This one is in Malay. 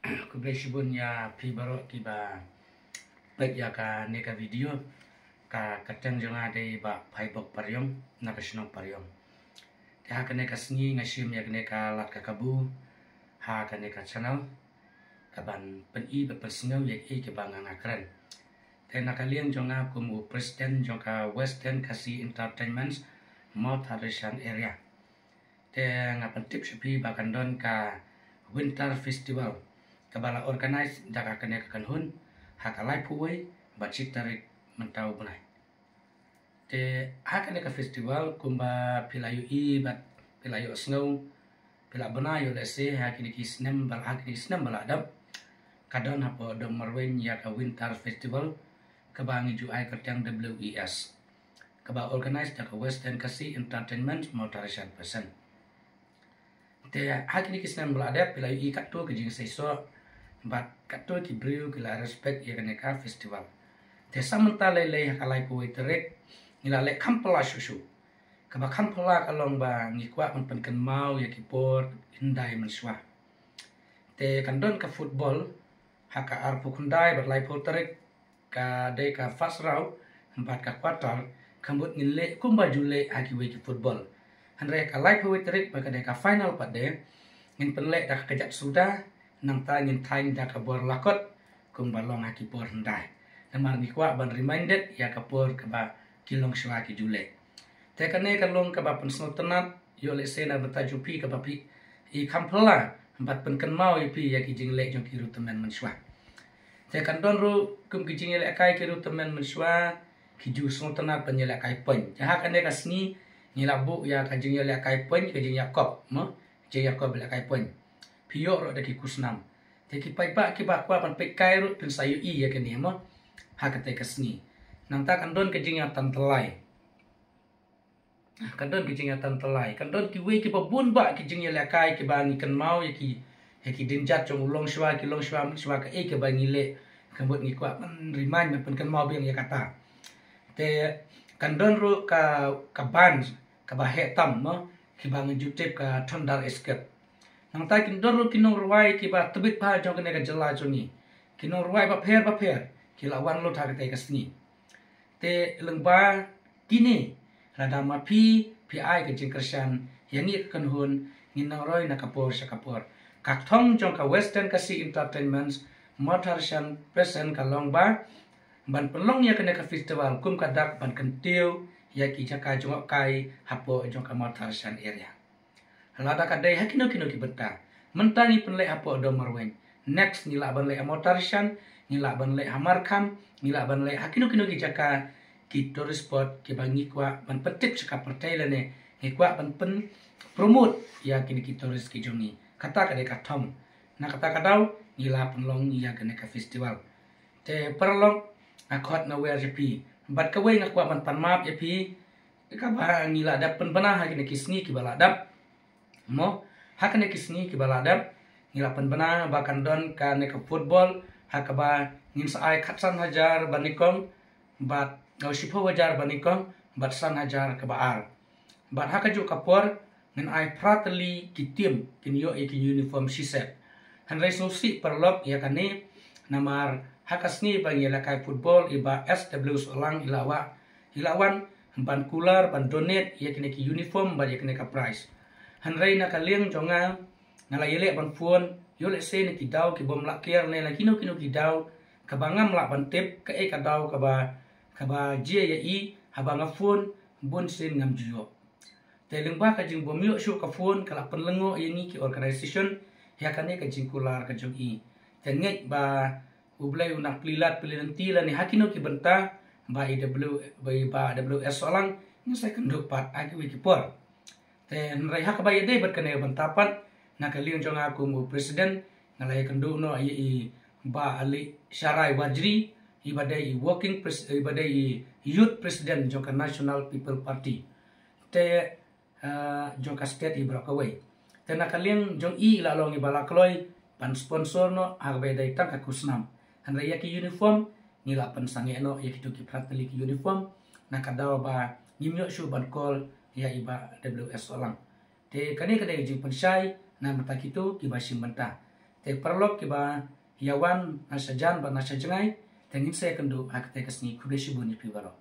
Kubesibun ya pi baro tiba baik ya ka neka video ka katang jonga de ba paibok paryong na kasno paryong. Ha ka neka sngi ngasim ya neka lat ka kabu ha ka neka channel kaban pen I ba pesngau ya ke bang ngakran. Te nakaliang jonga kumu presiden jonga Western Kasi Entertainment Mount Harishan area. Te ngapan tips pi bakandon ka Winter Festival kabala organize daga kene kanhun hakalai puwai bacik tarik mentau bunai te hakane ka festival kumba pilayu I bat pilayu snow pila benayo lese hakini kisnem bal hakini kisnem baladam kadon hapo do marwen ya ka Winter Festival kabangi ju ai kertang WES kaba organize daga Western Kasi Entertainment motarishan person te hakini kisnem balada pilayu I katto kejing seiso bat katto ki brio ki la respect ya ka festival te samanta lele hakalai puai terek ngila le kampala susu kaba kampala kalong ba ngikwa man penken mau ya ki por hindai menswa te kandon ka football haka arpu kundai bat lai po terek ka de ka fast round empat ka quarter kambut ngile kumba jule aki we ki football andre ka lai puai terek ba ka de ka final pat de ngin penle dak kejat sudah nang ta ngin tain da ka bor lakot kum balong aki por ndai namar ni kwa ban reminded ya ka por ka ba kilong shwa ki jule te kane ka long ka ba pen tenat yo le sena betaju pi ka ba pi I kampala empat pen kan mau pi ya ki jing le jong ki rutemen menshwa te kan don ru kum ki jing le kai ki rutemen menshwa ki ju tenat pen le kai pen ja kane ka sni ni labu ya ka jing le kai pen ka jing yakop mo jing yakop le kai pen pio ro daki kusnam te ki pai ba ki ba kwa pan pe kai ro pin sayu I ya kene mo ha ka te kasni nang ta kan don ke jing ya tan telai kan don ke jing ya tan telai kan don ki we ki ba bun ba ki jing ya la kai ki ba ni kan mau ya ki din jat chong long shwa ki long shwa ka e ke ba ni le kan bot ni kwa man remind me pen kan mau biang ya kata te kan don ro ka ban ka ba he tam mo ki ba ngejutep ka thondar escape nang ta kin dor kinong ruai ki ba tebit pa jong kene ka jela joni kinong ruai ba pher ki lawan lo thak te kasni te lengba kini rada ma pi ai ke jing kersan yangi kan hun nginang roi na kapor sa kapor kak thong jong ka Western Kasi Entertainment motarshan present ka long ba ban pelong ya kene ka festival kum ka dak ban kentiu ya ki jaka jong kai hapo jong ka motarshan area halada kadai hakino kino ki benta mentani penle apo do marwen next nila ban le motarshan nila ban le hamarkam nila ban le hakino kino ki jaka ki tourist spot ki bangi kwa ban petip chaka pertai lene ngikwa ban pen promote ya kini ki tourist ki jongi kata kadai katom na kata kadau nila penlong ya kene ka festival te perlong akot na wer jepi bat kawe ngakwa ban panmap jepi ka ba nila da pen bana hakini ki sni ki baladap mo hakane kisni ki baladap ngilapan bana bakan don ka ne ka football hakaba ngin saai khatsan hajar banikong bat ngausipo wajar banikong bat san hajar ka baar bat hakaju kapor ngin ai prateli ki tim kin yo ki uniform siset han resosi perlop ya kane namar hakasni bang yela kai football iba SW solang ilawan ban kular ban donate ya kine ki uniform ba ya kine ka prize hanrei na kaliang jonga ngala yele ban phone yole se ne ki daw ki bom la kier ne la kino ki daw ka bangam la ban tip ka e ka daw ka ba je ya I habanga phone bon sen ngam juo te lengba ka jing bom yo shu ka phone kala penlengo yani ki organization ya kane ka jing kular ka jong I te ngai ba ublai unak plilat plilanti la ne hakino ki benta ba WS solang ni saya kenduk pat aki wiki por te nrai hak baye de berkene bantapat na kaliun jong aku mu presiden ngalai kendu no I ba ali syarai wajri ibadai working ibadai youth president jong National People Party te jong ka state ibra kawai te na kaliun jong I lalong ibala kloy pan sponsor no hak baye dai tak kusnam nrai ki uniform nila pan sange no yakitu ki prateli ki uniform na kadaw ba nimyo shu ban kol ya iba WS solang te kane jing pensai na mata kitu ki basim benta te perlok ke ba yawan nasa jan ba nasa jengai tengin se kendu hak te kesni kude shibuni pi baro